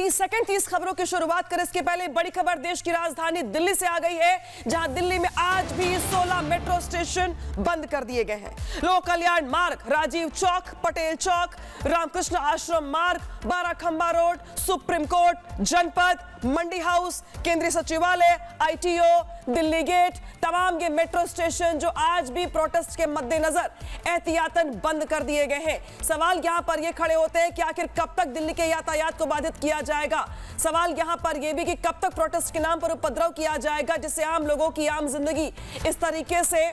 30 second 30 खबरों की शुरुआत करें इसके पहले बड़ी खबर देश की राजधानी दिल्ली से आ गई है, जहां दिल्ली में आज भी 16 मेट्रो स्टेशन बंद कर दिए गए हैं। लोक कल्याण मार्ग, राजीव चौक, पटेल चौक, रामकृष्ण आश्रम मार्ग, बाराखंबा रोड, सुप्रीम कोर्ट, जनपद, मंडी हाउस, केंद्रीय सचिवालय, आईटीओ, दिल्ली गेट, तमाम ये मेट्रो स्टेशन जो आज भी प्रोटेस्ट के मद्देनजर एहतियातन बंद कर दिए गए हैं। सवाल यहां पर ये खड़े होते हैं कि आखिर कब तक दिल्ली के यातायात को बाधित किया जाएगा। सवाल यहां पर यह भी कि कब तक प्रोटेस्ट के नाम पर उपद्रव किया जाएगा, जिससे आम लोगों की आम जिंदगी इस तरीके से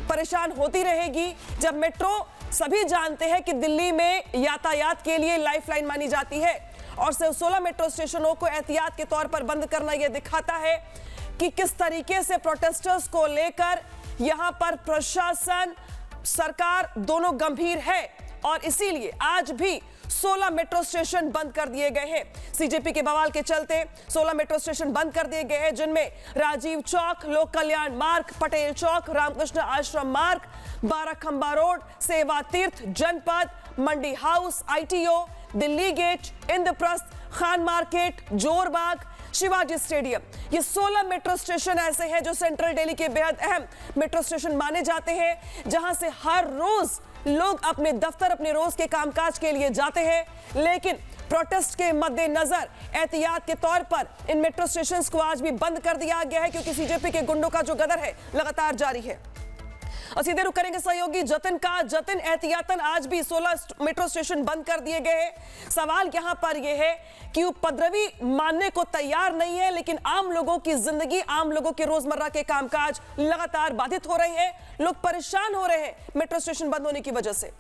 परेशान होती रहेगी। जब मेट्रो सभी जानते हैं कि दिल्ली में यातायात के लिए लाइफलाइन मानी जाती है, और सिर्फ 16 मेट्रो स्टेशनों को एहतियात के तौर पर बंद करना यह दिखाता है कि किस तरीके से प्रोटेस्टर्स को लेकर यहां पर प्रशासन सरकार दोनों गंभीर है, और इसीलिए आज भी 16 मेट्रो स्टेशन बंद कर दिए गए हैं। सीजेपी के बवाल के चलते 16 मेट्रो स्टेशन बंद कर दिए गए हैं, जिनमें राजीव चौक, लोक कल्याण मार्ग, पटेल चौक, रामकृष्ण आश्रम मार्ग, Barakhamba road, Seva Tirth, Janpath, Mandi house, ITO, Delhi gate, Indraprastha, Khan market, Jorbagh, Shivaji stadium. ये 16 मेट्रो स्टेशन ऐसे हैं जो सेंट्रल दिल्ली के बेहद अहम मेट्रो स्टेशन माने जाते हैं, जहां से हर रोज लोग अपने दफ्तर, अपने रोज के कामकाज के लिए जाते हैं। लेकिन प्रोटेस्ट के मद्देनजर एहतियात के तौर पर इन मेट्रो स्टेशंस को आज भी बंद कर दिया गया है, क्योंकि सीजेपी के गुंडों का जो गदर है लगातार जारी है। और सीधे रुख करेंगे सहयोगी जतिन का। जतिन, एहतियातन आज भी 16 मेट्रो स्टेशन बंद कर दिए गए हैं। सवाल यहां पर यह है कि उपद्रवी मानने को तैयार नहीं है, लेकिन आम लोगों की जिंदगी, आम लोगों के रोजमर्रा के कामकाज लगातार बाधित हो रहे हैं। लोग परेशान हो रहे हैं मेट्रो स्टेशन बंद होने की वजह से।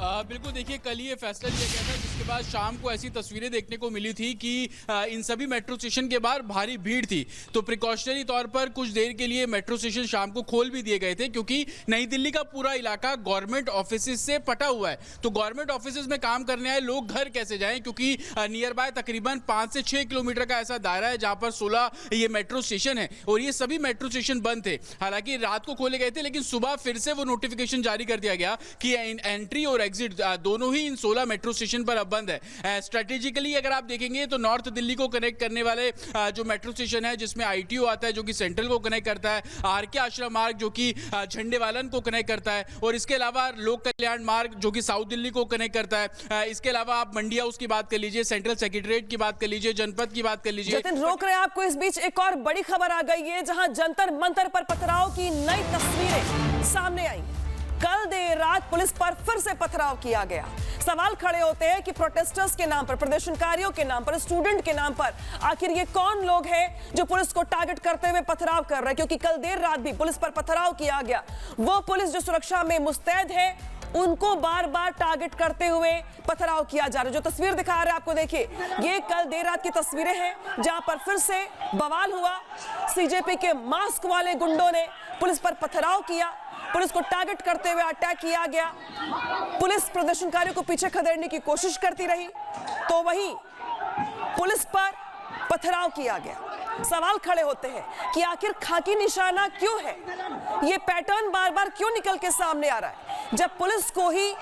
बिल्कुल, देखिए कल ये फैसला लिया गया था, जिसके बाद शाम को ऐसी तस्वीरें देखने को मिली थी कि इन सभी मेट्रो स्टेशन के बाहर भारी भीड़ थी। तो प्रिकॉशनरी तौर पर कुछ देर के लिए मेट्रो स्टेशन शाम को खोल भी दिए गए थे, क्योंकि नई दिल्ली का पूरा इलाका गवर्नमेंट ऑफिसेज से पटा हुआ है। तो गवर्नमेंट ऑफिसेज में काम करने आए लोग घर कैसे जाएं, क्योंकि नियर बाय तकरीबन 5 से 6 किलोमीटर का ऐसा दायरा है जहां पर 16 ये मेट्रो स्टेशन है, और ये सभी मेट्रो स्टेशन बंद थे। हालांकि रात को खोले गए थे, लेकिन सुबह फिर से वो नोटिफिकेशन जारी कर दिया गया कि एंट्री और एग्जिट दोनों ही इन 16 मेट्रो स्टेशन पर अब बंद है। स्ट्रेटेजिकली अगर आप देखेंगे तो नॉर्थ दिल्ली को कनेक्ट करने वाले जो मेट्रो स्टेशन है, जिसमें आईटीओ आता है जो कि सेंट्रल को कनेक्ट करता है, आरके आश्रम मार्ग जो कि झंडेवालन को कनेक्ट करता है, और इसके अलावा लोक कल्याण मार्ग जो कि साउथ दिल्ली को कनेक्ट करता है। इसके अलावा आप मंडी हाउस की बात कर लीजिए, सेंट्रल सेक्रेटरीट की बात कर लीजिए, जनपद की बात कर लीजिए। जतिन, रोक रहे हैं आपको। इस बीच एक और बड़ी खबर आ गई है, जहां जंतर मंतर पर पथराव की नई तस्वीरें सामने आई। कल देर रात पुलिस पर फिर से पथराव किया गया। सवाल खड़े होते हैं कि प्रोटेस्टर्स के नाम पर, प्रदर्शनकारियों के नाम पर, स्टूडेंट के नाम पर आखिर ये कौन लोग हैं जो पुलिस को टारगेट करते हुए पथराव कर रहे हैं, क्योंकि कल देर रात भी पुलिस पर पथराव किया गया। वो पुलिस जो सुरक्षा में मुस्तैद है, उनको बार बार टारगेट करते हुए पथराव किया जा रहा है। जो तस्वीर दिखा रहे हैं आपको, देखिए, ये कल देर रात की तस्वीरें हैं, जहां पर फिर से बवाल हुआ। सीजेपी के मास्क वाले गुंडों ने पुलिस पर पथराव किया, पुलिस को टारगेट करते हुए अटैक किया गया। पुलिस प्रदर्शनकारियों को पीछे खदेड़ने की कोशिश करती रही, तो वहीं पुलिस पर पथराव किया गया। सवाल खड़े होते हैं कि आखिर खाकी निशाना क्यों है, ये पैटर्न बार बार क्यों निकल के सामने आ रहा है, जब पुलिस को ही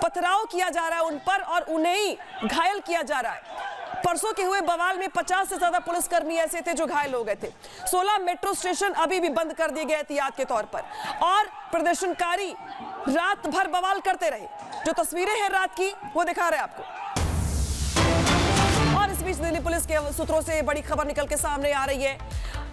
पथराव किया जा रहा है उन पर, और उन्हें ही घायल किया जा रहा है। परसों के हुए बवाल में 50 से ज्यादा पुलिसकर्मी ऐसे थे जो घायल हो गए थे। 16 मेट्रो स्टेशन अभी भी बंद कर दिए गए एहतियात के तौर पर, और प्रदर्शनकारी रात भर बवाल करते रहे। जो तस्वीरें हैं रात की, वो दिखा रहे हैं आपको। और इस बीच दिल्ली पुलिस के सूत्रों से बड़ी खबर निकल के सामने आ रही है।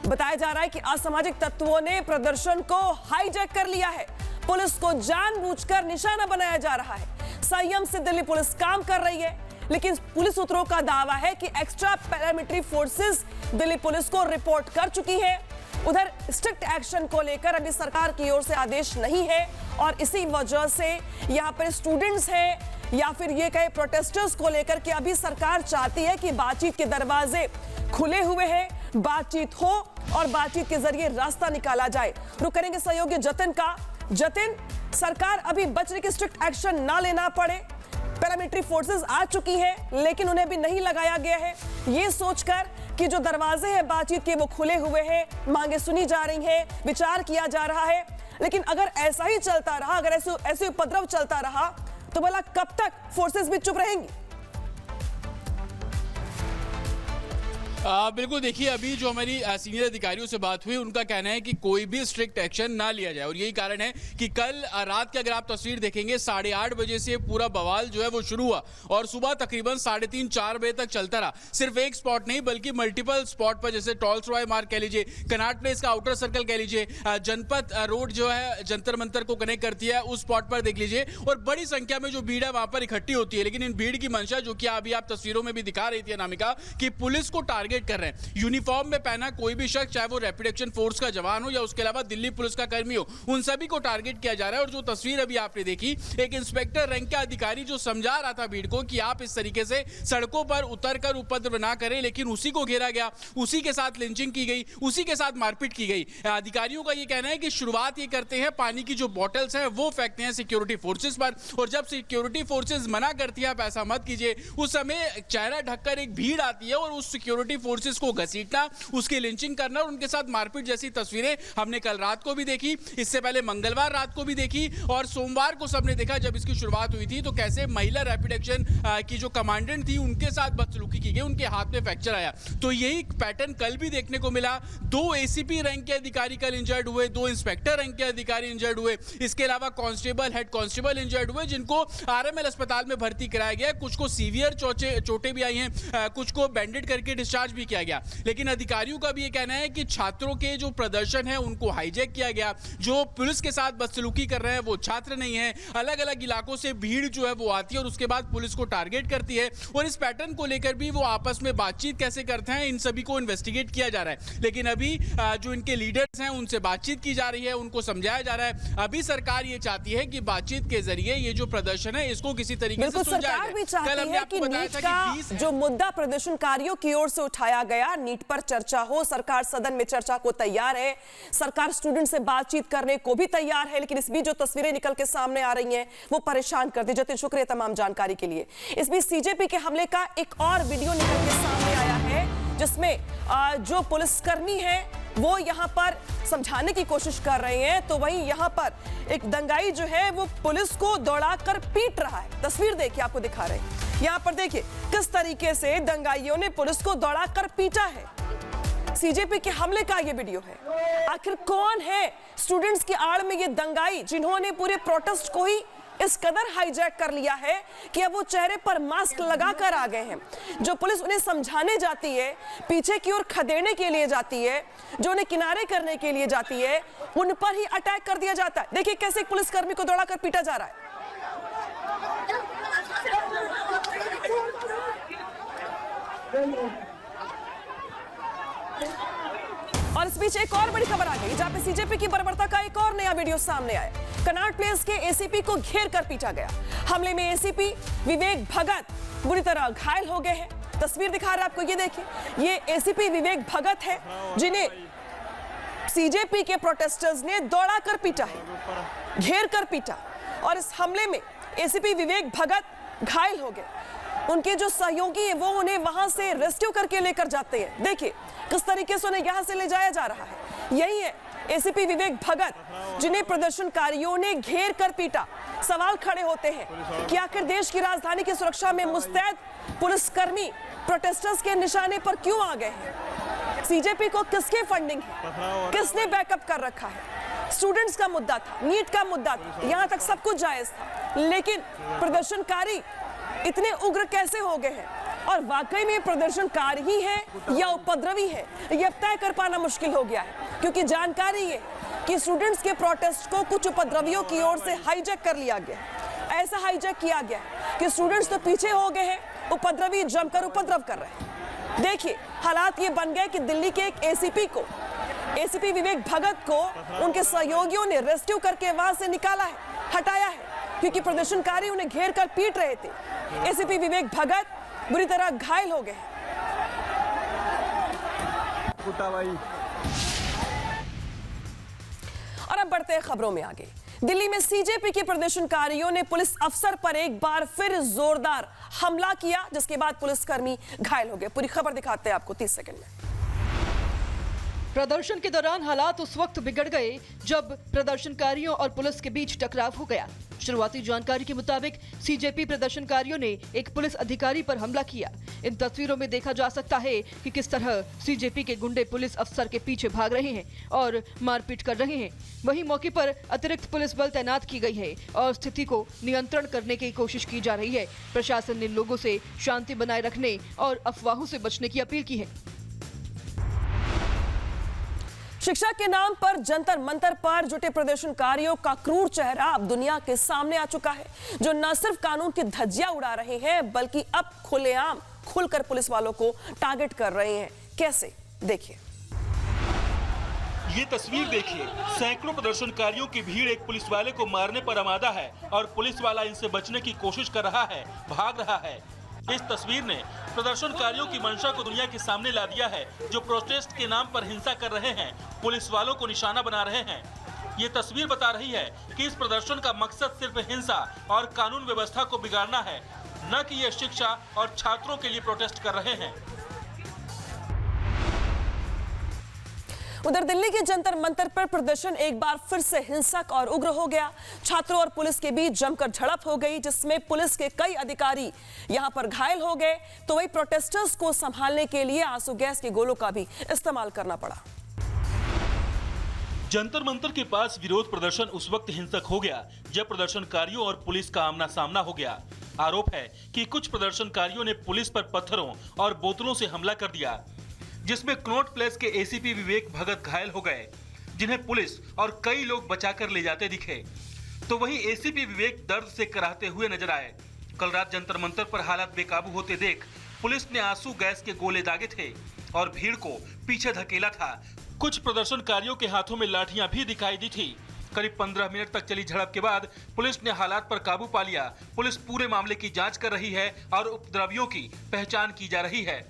बताया जा रहा है कि असामाजिक तत्वों ने प्रदर्शन को हाईजैक कर लिया है। पुलिस को जानबूझकर निशाना बनाया जा रहा है। संयम से दिल्ली पुलिस काम कर रही है, लेकिन पुलिस सूत्रों का दावा है कि extra paramilitary forces Delhi police को रिपोर्ट कर चुकी है। उधर स्ट्रिक्ट एक्शन को लेकर अभी सरकार की ओर से आदेश नहीं है, और इसी वजह से यहाँ पर स्टूडेंट्स हैं या फिर ये कहे प्रोटेस्टर्स को लेकर कि अभी सरकार चाहती है कि बातचीत के दरवाजे खुले हुए हैं, बातचीत हो और बातचीत के जरिए रास्ता निकाला जाए। रुक करेंगे सहयोगी जतिन का। जतिन, सरकार अभी बचने की स्ट्रिक्ट एक्शन ना लेना पड़े, पैरामिलिट्री फोर्सेस आ चुकी है, लेकिन उन्हें भी नहीं लगाया गया है, ये सोचकर कि जो दरवाजे हैं बातचीत के वो खुले हुए हैं, मांगे सुनी जा रही हैं, विचार किया जा रहा है। लेकिन अगर ऐसा ही चलता रहा, अगर ऐसे उपद्रव चलता रहा, तो भला कब तक फोर्सेस भी चुप रहेंगी? बिल्कुल, देखिए अभी जो हमारी सीनियर अधिकारियों से बात हुई उनका कहना है कि कोई भी स्ट्रिक्ट एक्शन ना लिया जाए और यही कारण है कि कल रात की अगर आप तस्वीर देखेंगे 8:30 बजे से पूरा बवाल जो है वो शुरू हुआ और सुबह तकरीबन 3:30-4 बजे तक चलता रहा। सिर्फ एक स्पॉट नहीं बल्कि मल्टीपल स्पॉट पर, जैसे टॉल्स रॉय मार्ग कह लीजिए, कनाट प्लेस का आउटर सर्कल कह लीजिए, जनपद रोड जो है जंतर मंतर को कनेक्ट करती है उस स्पॉट पर देख लीजिए, और बड़ी संख्या में जो भीड़ है वहां पर इकट्ठी होती है। लेकिन इन भीड़ की मंशा जो कि अभी आप तस्वीरों में भी दिखा रही थी अनामिका, कि पुलिस को टारगेट कर रहे हैं। यूनिफॉर्म में पहना कोई भी शख्स, चाहे वो रैपिड एक्शन फोर्स का जवान हो या उसके अलावा दिल्ली पुलिस का कर्मी हो, उन सभी को टारगेट किया जा रहा है। और जो तस्वीर अभी आपने देखी, एक इंस्पेक्टर रैंक का अधिकारी जो समझा रहा था भीड़ को कि आप इस तरीके से सड़कों पर उतरकर उपद्रव ना करें, लेकिन उसी को घेरा गया, उसी के साथ लिंचिंग की गई, उसी के साथ मारपीट की गई। अधिकारियों का यह कहना है कि शुरुआत ये करते हैं, पानी की जो बॉटल्स हैं वो फेंकते हैं सिक्योरिटी फोर्सेस पर, और जब सिक्योरिटी फोर्सेस मना करती है आप ऐसा मत कीजिए, उस समय चेहरा ढककर एक भीड़ आती है और उस सिक्योरिटी फोर्सेस को घसीटना, उसकी लिंचिंग करना और उनके साथ मारपीट जैसी तस्वीरें हमने कल रात को भी देखी, इससे पहले मंगलवार रात को भी देखी, और सोमवार को सबने देखा जब इसकी शुरुआत हुई थी तो कैसे महिला रैपिड एक्शन की जो कमांडेंट थी उनके साथ बदसलूकी की गई, उनके हाथ में फ्रैक्चर आया। तो यही पैटर्न कल भी देखने को मिला। 2 एसीपी रैंक के अधिकारी कल इंजर्ड हुए, 2 इंस्पेक्टर रैंक के अधिकारी इंजर्ड हुए, इसके अलावा कांस्टेबल, हेड कांस्टेबल इंजर्ड हुए, जिनको आरएमएल अस्पताल में भर्ती कराया गया। कुछ को सीवियर चोटें भी आई हैं, कुछ को बैंडेड करके डिस्चार्ज भी किया गया। लेकिन अधिकारियों का भी ये कहना है कि छात्रों के जो प्रदर्शन है उनको हाईजैक किया गया, जो पुलिस के साथ बदसलूकी कर रहे हैं वो छात्र नहीं है। अलग अलग इलाकों से भीड़ जो है वो आती है और उसके बाद पुलिस को टारगेट करती है, और इस पैटर्न को लेकर भी वो आपस में बातचीत कैसे करते हैं इन सभी को इन्वेस्टिगेट किया जा रहा है। लेकिन अभी जो इनके लीडर्स हैं उनसे बातचीत की जा रही है, उनको समझाया जा रहा है। अभी सरकार ये चाहती है कि बातचीत के जरिए ये जो प्रदर्शन है इसको किसी तरीके से सुलझाया सरकार भी जाए। चाहती है कि नीट का जो मुद्दा प्रदर्शनकारियों की ओर से उठाया गया, नीट पर चर्चा हो, सरकार सदन में चर्चा को तैयार है, सरकार स्टूडेंट से बातचीत करने को भी तैयार है। लेकिन इस बीच जो तस्वीरें निकल के सामने आ रही हैं वो परेशान कर दी। जतिन, शुक्रिया तमाम जानकारी के लिए। इस बीच सीजेपी के हमले का एक और वीडियो निकल के सामने आया है जिसमें जो पुलिसकर्मी है वो यहां पर समझाने की कोशिश कर रहे हैं, तो वहीं यहां पर एक दंगाई जो है वो पुलिस को दौड़ाकर पीट रहा है। तस्वीर देखिए, आपको दिखा रहे हैं। यहां पर देखिए किस तरीके से दंगाइयों ने पुलिस को दौड़ाकर पीटा है। सीजेपी के हमले का ये वीडियो है। आखिर कौन है स्टूडेंट्स की आड़ में ये दंगाई जिन्होंने पूरे प्रोटेस्ट को ही इस कदर हाईजैक कर लिया है कि अब वो चेहरे पर मास्क लगाकर आ गए हैं। जो पुलिस उन्हें समझाने जाती है, पीछे की ओर खदेड़ने के लिए जाती है, जो उन्हें किनारे करने के लिए जाती है, उन पर ही अटैक कर दिया जाता है। देखिए कैसे एक पुलिसकर्मी को दौड़ाकर पीटा जा रहा है। और इस बीच एक और बड़ी खबर आ गई जहां पे सीजेपी की बर्बरता का एक और नया वीडियो सामने आया। कनाट प्लेस के एसीपी को घेर कर पीटा गया। हमले में एसीपी विवेक भगत बुरी तरह घायल हो गए हैं। तस्वीर दिखा रहा है आपको, ये देखिए, ये एसीपी विवेक भगत है जिन्हें सीजेपी के प्रोटेस्टर्स ने दौड़ाकर पीटा है, घेर कर पीटा। और इस हमले में एसीपी विवेक भगत घायल हो गए। उनके जो सहयोगी हैं वो उन्हें वहां से रेस्क्यू करके लेकर जाते हैं। देखिए किस तरीके से उन्हें यहां से ले जाया जा रहा है। यही है एसीपी विवेक भगत जिन्हें प्रदर्शनकारियों ने घेर कर पीटा। सवाल खड़े होते हैं कि आखिर देश की राजधानी की सुरक्षा में मुस्तैद पुलिसकर्मी प्रोटेस्टर्स के निशाने पर क्यों आ गए हैं? सीजेपी को किसकी फंडिंग है, किसने बैकअप कर रखा है? स्टूडेंट्स का मुद्दा था, नीट का मुद्दा था, यहां तक सब कुछ जायज था, लेकिन प्रदर्शनकारी इतने उग्र कैसे हो गए हैं? और वाकई में प्रदर्शनकारी ही है या उपद्रवी है, यह तय कर पाना मुश्किल हो गया है। क्योंकि जानकारी है कि स्टूडेंट्स के प्रोटेस्ट को कुछ उपद्रवियों की ओर से हाईजैक कर लिया गया। ऐसा हाईजैक किया गया कि स्टूडेंट्स तो पीछे हो गए हैं, उपद्रवी जमकर उपद्रव कर रहे हैं। देखिए हालात ये बन गए कि दिल्ली के एक एसीपी को, एसीपी विवेक भगत को उनके सहयोगियों ने रेस्क्यू करके वहां से निकाला है, हटाया है, क्योंकि प्रदर्शनकारी उन्हें घेर कर पीट रहे थे। एसीपी विवेक भगत बुरी तरह घायल हो गए। और अब बढ़ते हैं खबरों में आगे। दिल्ली में सीजेपी के प्रदर्शनकारियों ने पुलिस अफसर पर एक बार फिर जोरदार हमला किया, जिसके बाद पुलिसकर्मी घायल हो गए। पूरी खबर दिखाते हैं आपको 30 सेकंड में। प्रदर्शन के दौरान हालात उस वक्त बिगड़ गए जब प्रदर्शनकारियों और पुलिस के बीच टकराव हो गया। शुरुआती जानकारी के मुताबिक सीजेपी प्रदर्शनकारियों ने एक पुलिस अधिकारी पर हमला किया। इन तस्वीरों में देखा जा सकता है कि किस तरह सीजेपी के गुंडे पुलिस अफसर के पीछे भाग रहे हैं और मारपीट कर रहे हैं। वहीं मौके पर अतिरिक्त पुलिस बल तैनात की गई है और स्थिति को नियंत्रण करने की कोशिश की जा रही है। प्रशासन ने लोगों से शांति बनाए रखने और अफवाहों से बचने की अपील की है। शिक्षा के नाम पर जंतर मंतर पर जुटे प्रदर्शनकारियों का क्रूर चेहरा अब दुनिया के सामने आ चुका है, जो न सिर्फ कानून की धज्जियां उड़ा रहे हैं बल्कि अब खुलेआम खुलकर पुलिस वालों को टारगेट कर रहे हैं। कैसे, देखिए। ये तस्वीर देखिए, सैकड़ों प्रदर्शनकारियों की भीड़ एक पुलिस वाले को मारने पर आमादा है और पुलिस वाला इनसे बचने की कोशिश कर रहा है, भाग रहा है। इस तस्वीर ने प्रदर्शनकारियों की मंशा को दुनिया के सामने ला दिया है, जो प्रोटेस्ट के नाम पर हिंसा कर रहे हैं, पुलिस वालों को निशाना बना रहे हैं। ये तस्वीर बता रही है कि इस प्रदर्शन का मकसद सिर्फ हिंसा और कानून व्यवस्था को बिगाड़ना है, न कि ये शिक्षा और छात्रों के लिए प्रोटेस्ट कर रहे हैं। उधर दिल्ली के जंतर मंतर पर प्रदर्शन एक बार फिर से हिंसक और उग्र हो गया। छात्रों और पुलिस के बीच जमकर झड़प हो गई, जिसमें पुलिस के कई अधिकारी यहां पर घायल हो गए, तो वही प्रोटेस्टर्स को संभालने के लिए आंसू गैस के गोलों का भी इस्तेमाल करना पड़ा। जंतर मंतर के पास विरोध प्रदर्शन उस वक्त हिंसक हो गया जब प्रदर्शनकारियों और पुलिस का आमना सामना हो गया। आरोप है कि कुछ प्रदर्शनकारियों ने पुलिस पर पत्थरों और बोतलों से हमला कर दिया, जिसमें कनॉट प्लेस के एसीपी विवेक भगत घायल हो गए, जिन्हें पुलिस और कई लोग बचाकर ले जाते दिखे। तो वहीं एसीपी विवेक दर्द से कराहते हुए नजर आए। कल रात जंतर मंतर पर हालात बेकाबू होते देख पुलिस ने आंसू गैस के गोले दागे थे और भीड़ को पीछे धकेला था। कुछ प्रदर्शनकारियों के हाथों में लाठियां भी दिखाई दी थी। करीब 15 मिनट तक चली झड़प के बाद पुलिस ने हालात पर काबू पा लिया। पुलिस पूरे मामले की जांच कर रही है और उपद्रवियों की पहचान की जा रही है।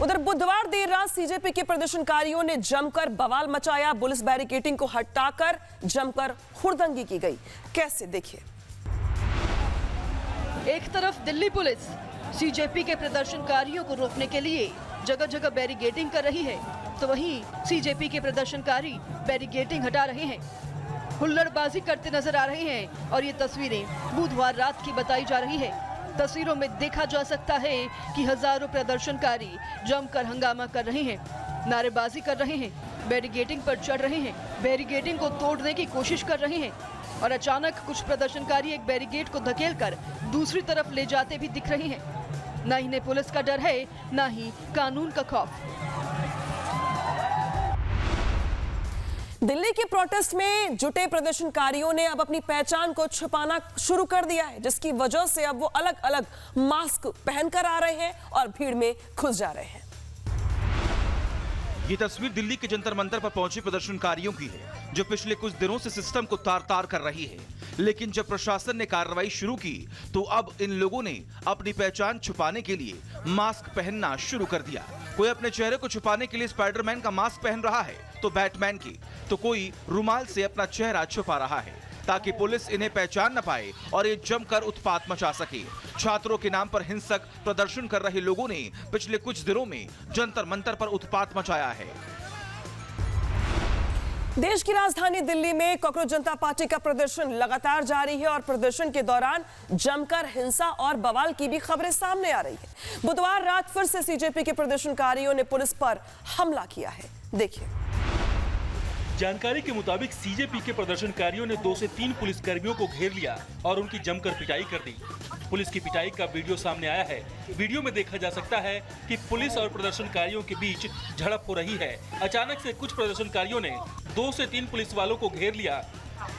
उधर बुधवार देर रात सीजेपी के प्रदर्शनकारियों ने जमकर बवाल मचाया। पुलिस बैरिकेडिंग को हटाकर जमकर हुड़दंगी की गई। कैसे, देखिए। एक तरफ दिल्ली पुलिस सीजेपी के प्रदर्शनकारियों को रोकने के लिए जगह जगह बैरिकेडिंग कर रही है, तो वहीं सीजेपी के प्रदर्शनकारी बैरिकेडिंग हटा रहे हैं, हुल्लड़बाजी करते नजर आ रहे हैं। और ये तस्वीरें बुधवार रात की बताई जा रही है। तस्वीरों में देखा जा सकता है कि हजारों प्रदर्शनकारी जमकर हंगामा कर रहे हैं, नारेबाजी कर रहे हैं, बैरिकेडिंग पर चढ़ रहे हैं, बैरिकेडिंग को तोड़ने की कोशिश कर रहे हैं और अचानक कुछ प्रदर्शनकारी एक बैरिकेड को धकेलकर दूसरी तरफ ले जाते भी दिख रहे हैं। न इन्हें पुलिस का डर है, न ही कानून का खौफ। दिल्ली के प्रोटेस्ट में जुटे प्रदर्शनकारियों ने अब अपनी पहचान को छुपाना शुरू कर दिया है, जिसकी वजह से अब वो अलग अलग मास्क पहनकर आ रहे हैं और भीड़ में घुस जा रहे हैं। ये तस्वीर दिल्ली के जंतर मंतर पर पहुंचे प्रदर्शनकारियों की है, जो पिछले कुछ दिनों से सिस्टम को तार-तार कर रही है। लेकिन जब प्रशासन ने कार्रवाई शुरू की तो अब इन लोगों ने अपनी पहचान छुपाने के लिए मास्क पहनना शुरू कर दिया। कोई अपने चेहरे को छुपाने के लिए स्पाइडरमैन का मास्क पहन रहा है, तो बैटमैन की, तो कोई रुमाल से अपना चेहरा छुपा रहा है ताकि पुलिस इन्हें पहचान न पाए और ये जमकर उत्पात मचा सके। छात्रों के नाम पर हिंसक प्रदर्शन कर रहे लोगों ने पिछले कुछ दिनों में जंतर मंतर पर उत्पात मचाया है। देश की राजधानी दिल्ली में कॉकरोच जनता पार्टी का प्रदर्शन लगातार जारी है और प्रदर्शन के दौरान जमकर हिंसा और बवाल की भी खबरें सामने आ रही है। बुधवार रात फिर से सीजेपी के प्रदर्शनकारियों ने पुलिस पर हमला किया है। देखिए। जानकारी के मुताबिक सीजेपी के प्रदर्शनकारियों ने 2 से 3 पुलिसकर्मियों को घेर लिया और उनकी जमकर पिटाई कर दी। पुलिस की पिटाई का वीडियो सामने आया है। वीडियो में देखा जा सकता है कि पुलिस और प्रदर्शनकारियों के बीच झड़प हो रही है। अचानक से कुछ प्रदर्शनकारियों ने 2 से 3 पुलिस वालों को घेर लिया,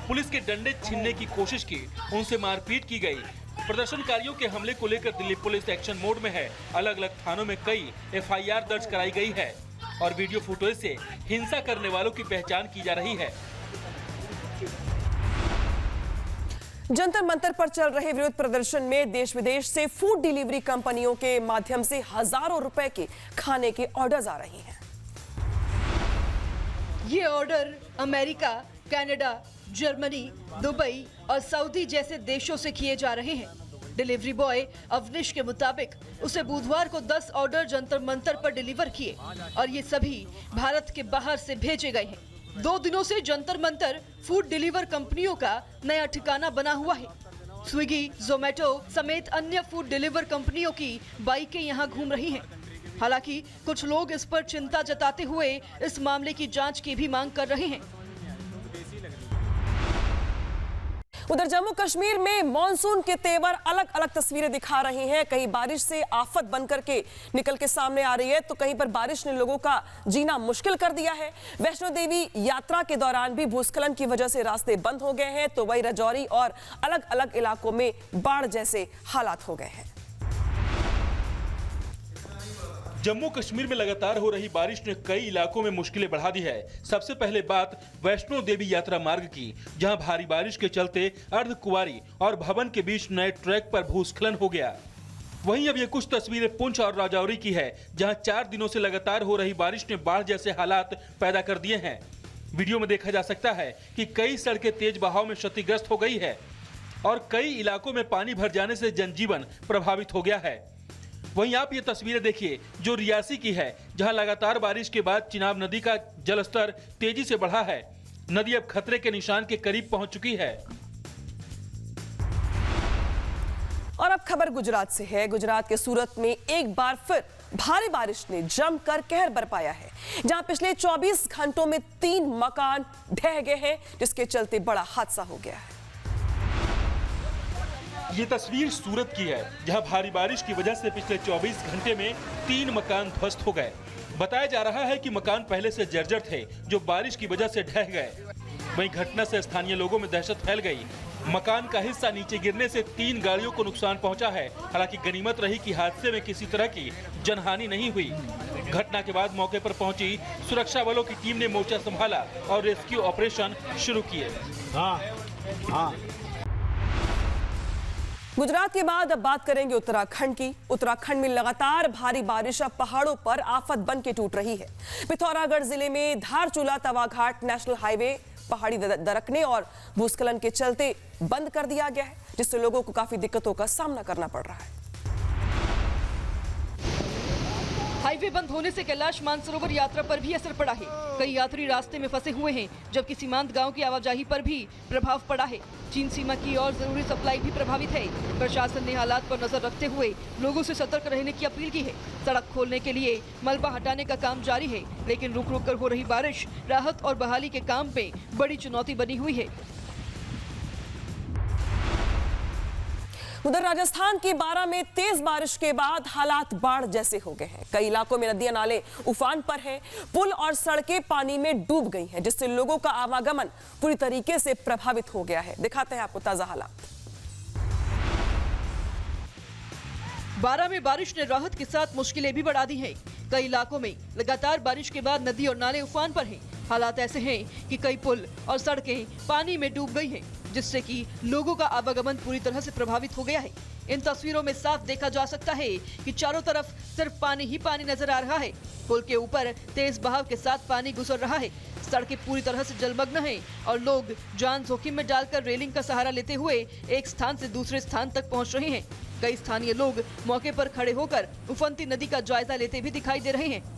पुलिस के डंडे छीनने की कोशिश की, उनसे मारपीट की गई। प्रदर्शनकारियों के हमले को लेकर दिल्ली पुलिस एक्शन मोड में है। अलग अलग थानों में कई FIR दर्ज कराई गई है और वीडियो फुटेज से हिंसा करने वालों की पहचान की जा रही है। जंतर मंतर पर चल रहे विरोध प्रदर्शन में देश विदेश से फूड डिलीवरी कंपनियों के माध्यम से हजारों रुपए के खाने के ऑर्डर्स आ रही हैं। ये order America, Canada, Germany, Dubai और सऊदी जैसे देशों से किए जा रहे हैं। डिलीवरी बॉय अवनिश के मुताबिक उसे बुधवार को 10 ऑर्डर जंतर मंतर पर डिलीवर किए और ये सभी भारत के बाहर से भेजे गए हैं। 2 दिनों से जंतर मंतर फूड डिलीवर कंपनियों का नया ठिकाना बना हुआ है। स्विगी, जोमेटो समेत अन्य फूड डिलीवर कंपनियों की बाइकें यहां घूम रही हैं। हालांकि कुछ लोग इस पर चिंता जताते हुए इस मामले की जांच की भी मांग कर रहे हैं। उधर जम्मू कश्मीर में मॉनसून के तेवर अलग अलग तस्वीरें दिखा रहे हैं। कहीं बारिश से आफत बनकर के निकल के सामने आ रही है, तो कहीं पर बारिश ने लोगों का जीना मुश्किल कर दिया है। वैष्णो देवी यात्रा के दौरान भी भूस्खलन की वजह से रास्ते बंद हो गए हैं, तो वही राजौरी और अलग अलग इलाकों में बाढ़ जैसे हालात हो गए हैं। जम्मू कश्मीर में लगातार हो रही बारिश ने कई इलाकों में मुश्किलें बढ़ा दी है। सबसे पहले बात वैष्णो देवी यात्रा मार्ग की, जहां भारी बारिश के चलते अर्धकुंवारी और भवन के बीच नए ट्रैक पर भूस्खलन हो गया। वहीं अब ये कुछ तस्वीरें पुंछ और राजौरी की है, जहां 4 दिनों से लगातार हो रही बारिश ने बाढ़ जैसे हालात पैदा कर दिए हैं। वीडियो में देखा जा सकता है कि कई सड़कें तेज बहाव में क्षतिग्रस्त हो गई है और कई इलाकों में पानी भर जाने से जनजीवन प्रभावित हो गया है। वहीं आप ये तस्वीरें देखिए जो रियासी की है, जहां लगातार बारिश के बाद चिनाब नदी का जलस्तर तेजी से बढ़ा है। नदी अब खतरे के निशान के करीब पहुंच चुकी है। और अब खबर गुजरात से है। गुजरात के सूरत में एक बार फिर भारी बारिश ने जमकर कहर बरपाया है, जहां पिछले 24 घंटों में 3 मकान ढह गए हैं, जिसके चलते बड़ा हादसा हो गया है। ये तस्वीर सूरत की है, जहां भारी बारिश की वजह से पिछले 24 घंटे में 3 मकान ध्वस्त हो गए। बताया जा रहा है कि मकान पहले से जर्जर थे, जो बारिश की वजह से ढह गए। वहीं घटना से स्थानीय लोगों में दहशत फैल गई। मकान का हिस्सा नीचे गिरने से 3 गाड़ियों को नुकसान पहुंचा है। हालांकि गनीमत रही कि हादसे में किसी तरह की जनहानि नहीं हुई। घटना के बाद मौके पर पहुंची सुरक्षा बलों की टीम ने मोर्चा संभाला और रेस्क्यू ऑपरेशन शुरू किए। गुजरात के बाद अब बात करेंगे उत्तराखंड की। उत्तराखंड में लगातार भारी बारिश अब पहाड़ों पर आफत बन के टूट रही है। पिथौरागढ़ जिले में धारचूला तवाघाट नेशनल हाईवे पहाड़ी दरकने और भूस्खलन के चलते बंद कर दिया गया है, जिससे लोगों को काफी दिक्कतों का सामना करना पड़ रहा है। हाईवे बंद होने से कैलाश मानसरोवर यात्रा पर भी असर पड़ा है। कई यात्री रास्ते में फंसे हुए हैं, जबकि सीमांत गांव की आवाजाही पर भी प्रभाव पड़ा है। चीन सीमा की और जरूरी सप्लाई भी प्रभावित है। प्रशासन ने हालात पर नजर रखते हुए लोगों से सतर्क रहने की अपील की है। सड़क खोलने के लिए मलबा हटाने का काम जारी है, लेकिन रुक रुक कर हो रही बारिश राहत और बहाली के काम में बड़ी चुनौती बनी हुई है। उधर राजस्थान के बारां में तेज बारिश के बाद हालात बाढ़ जैसे हो गए हैं। कई इलाकों में नदियां नाले उफान पर हैं, पुल और सड़कें पानी में डूब गई हैं, जिससे लोगों का आवागमन पूरी तरीके से प्रभावित हो गया है। दिखाते हैं आपको ताजा हालात। बारां में बारिश ने राहत के साथ मुश्किलें भी बढ़ा दी हैं। कई इलाकों में लगातार बारिश के बाद नदी और नाले उफान पर हैं। हालात ऐसे हैं कि कई पुल और सड़कें पानी में डूब गई हैं, जिससे कि लोगों का आवागमन पूरी तरह से प्रभावित हो गया है। इन तस्वीरों में साफ देखा जा सकता है कि चारों तरफ सिर्फ पानी ही पानी नजर आ रहा है। पुल के ऊपर तेज बहाव के साथ पानी गुजर रहा है। सड़कें पूरी तरह से जलमग्न हैं और लोग जान जोखिम में डालकर रेलिंग का सहारा लेते हुए एक स्थान से दूसरे स्थान तक पहुंच रहे हैं। कई स्थानीय लोग मौके पर खड़े होकर उफनती नदी का जायजा लेते भी दिखाई दे रहे हैं।